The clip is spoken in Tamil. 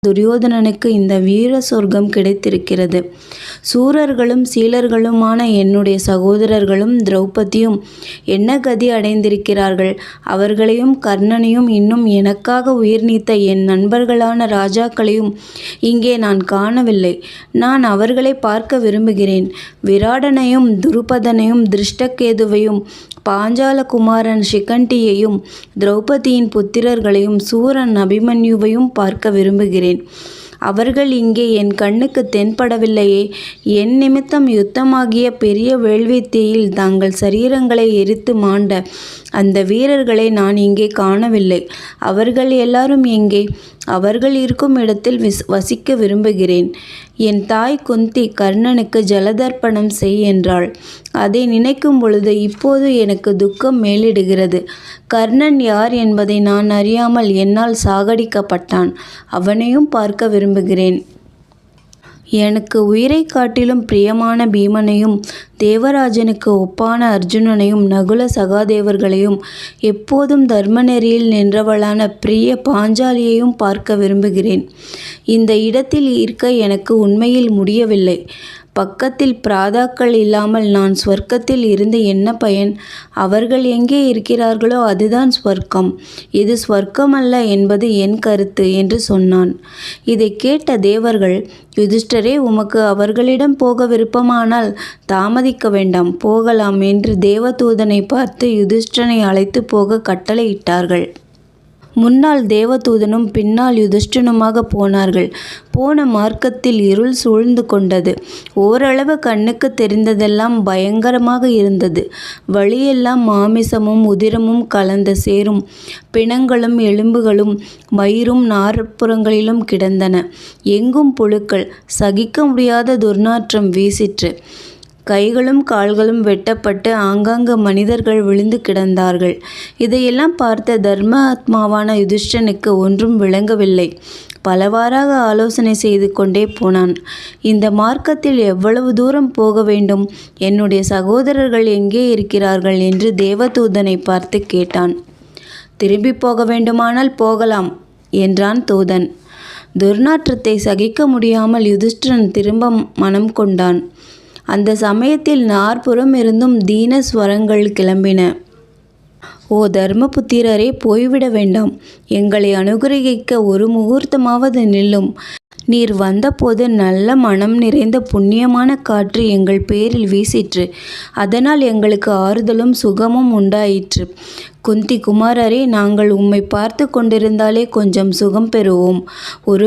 துரியோதனனுக்கு இந்த வீர சொர்க்கம் கிடைத்திருக்கிறது. சூரர்களும் சீலர்களுமான என்னுடைய சகோதரர்களும் திரௌபதியும் என்ன கதி அடைந்திருக்கிறார்கள்? அவர்களையும் கர்ணனையும் இன்னும் எனக்காக உயிர் நீத்த என் நண்பர்களான ராஜாக்களையும் இங்கே நான் காணவில்லை. நான் அவர்களை பார்க்க விரும்புகிறேன். விராடனையும் துருபதனையும் திருஷ்டகேதுவையும் பாஞ்சால குமாரன் சிகண்டியையும் திரௌபதியின் புத்திரர்களையும் சூரன் அபிமன்யுவையும் பார்க்க விரும்புகிறேன். அவர்கள் இங்கே என் கண்ணுக்கு தென்படவில்லையே. என் நிமித்தம் யுத்தமாகிய பெரிய வேள்வித்தீயில் தங்கள் சரீரங்களை எரித்து மாண்ட அந்த வீரர்களை நான் இங்கே காணவில்லை. அவர்கள் எல்லாரும் எங்கே? அவர்கள் இருக்கும் இடத்தில் வசிக்க விரும்புகிறேன். என் தாய் குந்தி கர்ணனுக்கு ஜலதர்ப்பணம் செய் என்றாள். அதை நினைக்கும் பொழுது இப்போது எனக்கு துக்கம் மேலிடுகிறது. கர்ணன் யார் என்பதை நான் அறியாமல் என்னால் சாகடிக்கப்பட்டான். அவனையும் பார்க்க விரும்புகிறேன். எனக்கு உயிரை காட்டிலும் பிரியமான பீமனையும் தேவராஜனுக்கு ஒப்பான அர்ஜுனனையும் நகுல சகாதேவர்களையும் எப்போதும் தர்மநெறியில் நின்றவளான பிரிய பாஞ்சாலியையும் பார்க்க விரும்புகிறேன். இந்த இடத்தில் இருக்க எனக்கு உண்மையில் முடியவில்லை. பக்கத்தில் பிராதாக்கள் இல்லாமல் நான் ஸ்வர்க்கத்தில் இருந்து என்ன பயன்? அவர்கள் எங்கே இருக்கிறார்களோ அதுதான் ஸ்வர்க்கம். இது ஸ்வர்க்கம் அல்ல என்பது என் கருத்து என்று சொன்னான். இதை கேட்ட தேவர்கள், யுதிஷ்டரே, உமக்கு அவர்களிடம் போக விருப்பமானால் தாமதிக்க வேண்டாம், போகலாம் என்று தேவதூதனை பார்த்து யுதிஷ்டனை அழைத்து போக கட்டளையிட்டார்கள். முன்னால் தேவதூதனும் பின்னால் யுதிஷ்டனுமாக போனார்கள். போன மார்க்கத்தில் இருள் சூழ்ந்து கொண்டது. ஓரளவு கண்ணுக்கு தெரிந்ததெல்லாம் பயங்கரமாக இருந்தது. வழியெல்லாம் மாமிசமும் உதிரமும் கலந்த சேரும் பிணங்களும் எலும்புகளும் மயிரும் நாற்புறங்களிலும் கிடந்தன. எங்கும் புழுக்கள். சகிக்க முடியாத துர்நாற்றம் வீசிற்று. கைகளும் கால்களும் வெட்டப்பட்டு ஆங்காங்கு மனிதர்கள் விழுந்து கிடந்தார்கள். இதையெல்லாம் பார்த்த தர்மாத்மாவான யுதிஷ்டனுக்கு ஒன்றும் விளங்கவில்லை. பலவாறாக ஆலோசனை செய்து கொண்டே போனான். இந்த மார்க்கத்தில் எவ்வளவு தூரம் போக வேண்டும்? என்னுடைய சகோதரர்கள் எங்கே இருக்கிறார்கள் என்று தேவதூதனை பார்த்து கேட்டான். திரும்பி போக வேண்டுமானால் போகலாம் என்றான் தூதன். துர்நாற்றத்தை சகிக்க முடியாமல் யுதிஷ்டிரன் திரும்ப மனம் கொண்டான். அந்த சமயத்தில் நாற்புறம் இருந்தும் தீன ஸ்வரங்கள் கிளம்பின. ஓ தர்மபுத்திரரே, போய்விட வேண்டாம். எங்களை அனுகிரகிக்க ஒரு முகூர்த்தமாவது நில்லும். நீர் வந்தபோது நல்ல மனம் நிறைந்த புண்ணியமான காற்று எங்கள் பேரில் வீசிற்று. அதனால் எங்களுக்கு ஆறுதலும் சுகமும் உண்டாயிற்று. குந்தி குமாரரே, நாங்கள் உம்மை பார்த்து கொண்டிருந்தாலே கொஞ்சம் சுகம் பெறுவோம். ஒரு